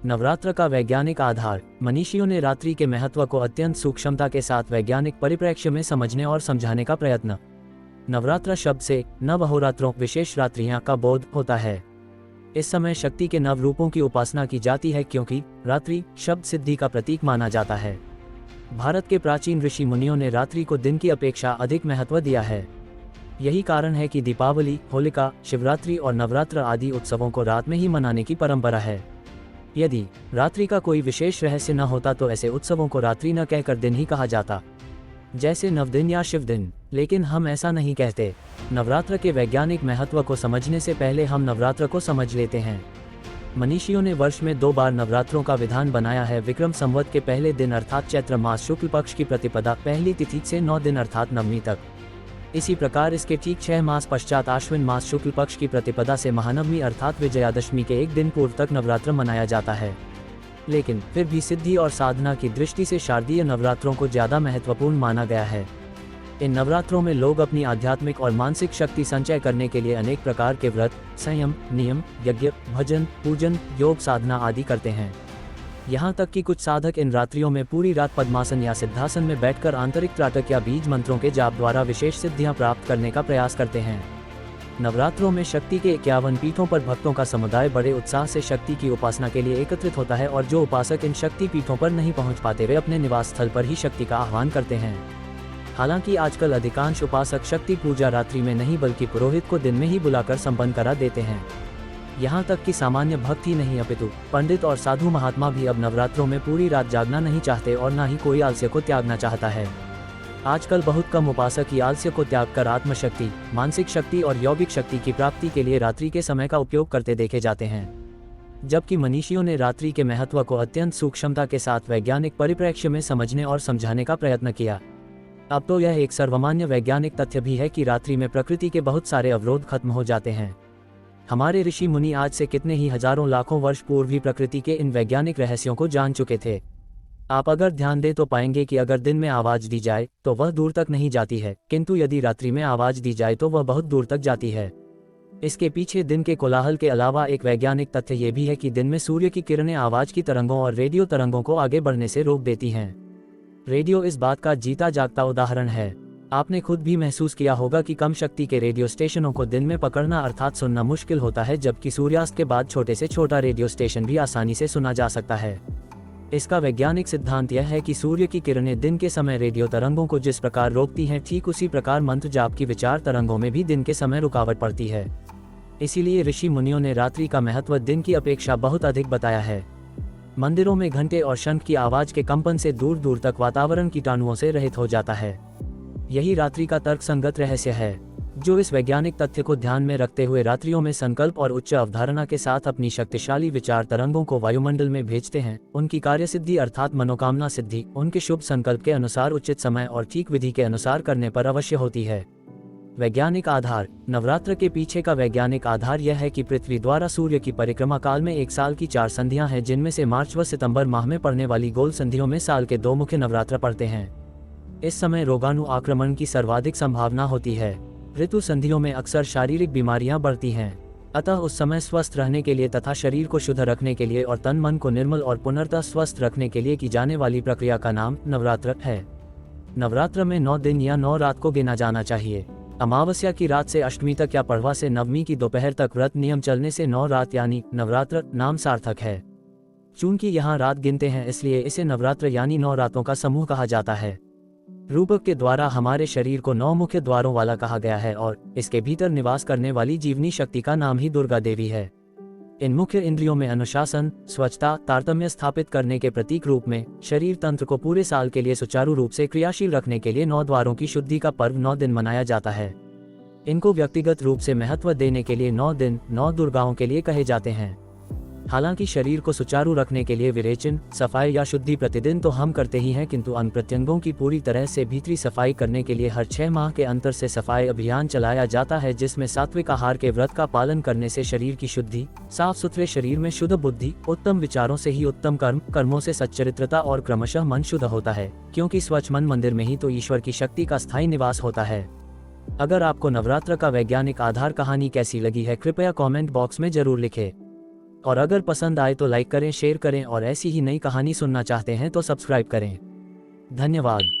नवरात्र का वैज्ञानिक आधार। मनीषियों ने रात्रि के महत्व को अत्यंत सूक्ष्मता के साथ वैज्ञानिक परिप्रेक्ष्य में समझने और समझाने का प्रयत्न। नवरात्र शब्द से नव अहोरात्रों विशेष रात्रियां का बोध होता है। इस समय शक्ति के नव रूपों की उपासना की जाती है क्योंकि रात्रि शब्द सिद्धि का प्रतीक माना जाता है। भारत के प्राचीन ऋषि मुनियों ने रात्रि को दिन की अपेक्षा अधिक महत्व दिया है। यही कारण है कि दीपावली, होलिका, शिवरात्रि और नवरात्र आदि उत्सवों को रात में ही मनाने की परंपरा है। यदि रात्रि का कोई विशेष रहस्य न होता तो ऐसे उत्सवों को रात्रि न कहकर दिन ही कहा जाता, जैसे नवदिन या शिव दिन। लेकिन हम ऐसा नहीं कहते। नवरात्र के वैज्ञानिक महत्व को समझने से पहले हम नवरात्र को समझ लेते हैं। मनीषियों ने वर्ष में 2 बार नवरात्रों का विधान बनाया है। विक्रम संवत के पहले दिन अर्थात चैत्र मास शुक्ल पक्ष की प्रतिपदा पहली तिथि से 9 दिन अर्थात नवमी तक। इसी प्रकार इसके ठीक 6 मास पश्चात आश्विन मास शुक्ल पक्ष की प्रतिपदा से महानवमी अर्थात विजयादशमी के 1 दिन पूर्व तक नवरात्र मनाया जाता है। लेकिन फिर भी सिद्धि और साधना की दृष्टि से शारदीय नवरात्रों को ज्यादा महत्वपूर्ण माना गया है। इन नवरात्रों में लोग अपनी आध्यात्मिक और मानसिक शक्ति संचय करने के लिए अनेक प्रकार के व्रत, संयम, नियम, यज्ञ, भजन, पूजन, योग साधना आदि करते हैं। यहाँ तक कि कुछ साधक इन रात्रियों में पूरी रात पद्मासन या सिद्धासन में बैठकर आंतरिक त्राटक या बीज मंत्रों के जाप द्वारा विशेष सिद्धियां प्राप्त करने का प्रयास करते हैं। नवरात्रों में शक्ति के 51 पीठों पर भक्तों का समुदाय बड़े उत्साह से शक्ति की उपासना के लिए एकत्रित होता है और जो उपासक इन शक्ति पीठों पर नहीं पहुंच पाते वे अपने निवास स्थल पर ही शक्ति का आह्वान करते हैं। हालांकि आजकल अधिकांश उपासक शक्ति पूजा रात्रि में नहीं बल्कि पुरोहित को दिन में ही बुलाकर संपन्न करा देते हैं। यहाँ तक कि सामान्य भक्त ही नहीं अपितु पंडित और साधु महात्मा भी अब नवरात्रों में पूरी रात जागना नहीं चाहते और न ही कोई आलस्य को त्यागना चाहता है। आजकल बहुत कम उपासक ही आलस्य को त्याग कर आत्मशक्ति, मानसिक शक्ति और यौगिक शक्ति की प्राप्ति के लिए रात्रि के समय का उपयोग करते देखे जाते हैं। जबकि मनीषियों ने रात्रि के महत्व को अत्यंत सूक्ष्मता के साथ वैज्ञानिक परिप्रेक्ष्य में समझने और समझाने का प्रयत्न किया। अब तो यह एक सर्वमान्य वैज्ञानिक तथ्य भी है कि रात्रि में प्रकृति के बहुत सारे अवरोध खत्म हो जाते हैं। हमारे ऋषि मुनि आज से कितने ही हजारों लाखों वर्ष पूर्व ही प्रकृति के इन वैज्ञानिक रहस्यों को जान चुके थे। आप अगर ध्यान दें तो पाएंगे कि अगर दिन में आवाज दी जाए तो वह दूर तक नहीं जाती है, किंतु यदि रात्रि में आवाज दी जाए तो वह बहुत दूर तक जाती है। इसके पीछे दिन के कोलाहल के अलावा एक वैज्ञानिक तथ्य ये भी है कि दिन में सूर्य की किरणें आवाज की तरंगों और रेडियो तरंगों को आगे बढ़ने से रोक देती हैं। रेडियो इस बात का जीता जागता उदाहरण है। आपने खुद भी महसूस किया होगा कि कम शक्ति के रेडियो स्टेशनों को दिन में पकड़ना अर्थात सुनना मुश्किल होता है, जबकि सूर्यास्त के बाद छोटे से छोटा रेडियो स्टेशन भी आसानी से सुना जा सकता है। इसका वैज्ञानिक सिद्धांत यह है कि सूर्य की किरणें दिन के समय रेडियो तरंगों को जिस प्रकार रोकती हैं, ठीक उसी प्रकार मंत्र जाप की विचार तरंगों में भी दिन के समय रुकावट पड़ती है। इसीलिए ऋषि मुनियों ने रात्रि का महत्व दिन की अपेक्षा बहुत अधिक बताया है। मंदिरों में घंटे और शंख की आवाज के कंपन से दूर दूर तक वातावरण कीटाणुओं से रहित हो जाता है। यही रात्रि का तर्कसंगत रहस्य है, जो इस वैज्ञानिक तथ्य को ध्यान में रखते हुए रात्रियों में संकल्प और उच्च अवधारणा के साथ अपनी शक्तिशाली विचार तरंगों को वायुमंडल में भेजते हैं। उनकी कार्यसिद्धि अर्थात मनोकामना सिद्धि उनके शुभ संकल्प के अनुसार उचित समय और ठीक विधि के अनुसार करने पर अवश्य होती है। वैज्ञानिक आधार। नवरात्र के पीछे का वैज्ञानिक आधार यह है कि पृथ्वी द्वारा सूर्य की परिक्रमा काल में एक साल की 4 संधियां हैं, जिनमें से मार्च व सितंबर माह में पड़ने वाली गोल संधियों में साल के 2 मुख्य नवरात्र पड़ते हैं। इस समय रोगाणु आक्रमण की सर्वाधिक संभावना होती है। ऋतु संधियों में अक्सर शारीरिक बीमारियां बढ़ती हैं। अतः उस समय स्वस्थ रहने के लिए तथा शरीर को शुद्ध रखने के लिए और तन मन को निर्मल और पुनर्तः स्वस्थ रखने के लिए की जाने वाली प्रक्रिया का नाम नवरात्र है। नवरात्र में 9 दिन या 9 रात को गिना जाना चाहिए। अमावस्या की रात से अष्टमी तक या पड़वा से नवमी की दोपहर तक व्रत नियम चलने से 9 रात यानी नवरात्र नाम सार्थक है। चूंकि यहाँ रात गिनते हैं इसलिए इसे नवरात्र यानी 9 रातों का समूह कहा जाता है। रूपक के द्वारा हमारे शरीर को 9 मुख्य द्वारों वाला कहा गया है और इसके भीतर निवास करने वाली जीवनी शक्ति का नाम ही दुर्गा देवी है। इन मुख्य इंद्रियों में अनुशासन, स्वच्छता, तारतम्य स्थापित करने के प्रतीक रूप में शरीर तंत्र को पूरे साल के लिए सुचारू रूप से क्रियाशील रखने के लिए 9 द्वारों की शुद्धि का पर्व 9 दिन मनाया जाता है। इनको व्यक्तिगत रूप से महत्व देने के लिए 9 दिन 9 दुर्गाओं के लिए कहे जाते हैं। हालांकि शरीर को सुचारू रखने के लिए विरेचन, सफाई या शुद्धि प्रतिदिन तो हम करते ही हैं, किंतु अंग प्रत्यंगों की पूरी तरह से भीतरी सफाई करने के लिए हर 6 माह के अंतर से सफाई अभियान चलाया जाता है, जिसमें सात्विक आहार के व्रत का पालन करने से शरीर की शुद्धि, साफ सुथरे शरीर में शुद्ध बुद्धि, उत्तम विचारों से ही उत्तम कर्मों से सच्चरित्रता और क्रमशः मन शुद्ध होता है, क्योंकि स्वच्छ मन मंदिर में ही तो ईश्वर की शक्ति का स्थायी निवास होता है। अगर आपको नवरात्र का वैज्ञानिक आधार कहानी कैसी लगी है कृपया कमेंट बॉक्स में जरूर लिखें। और अगर पसंद आए तो लाइक करें, शेयर करें और ऐसी ही नई कहानी सुनना चाहते हैं तो सब्सक्राइब करें। धन्यवाद।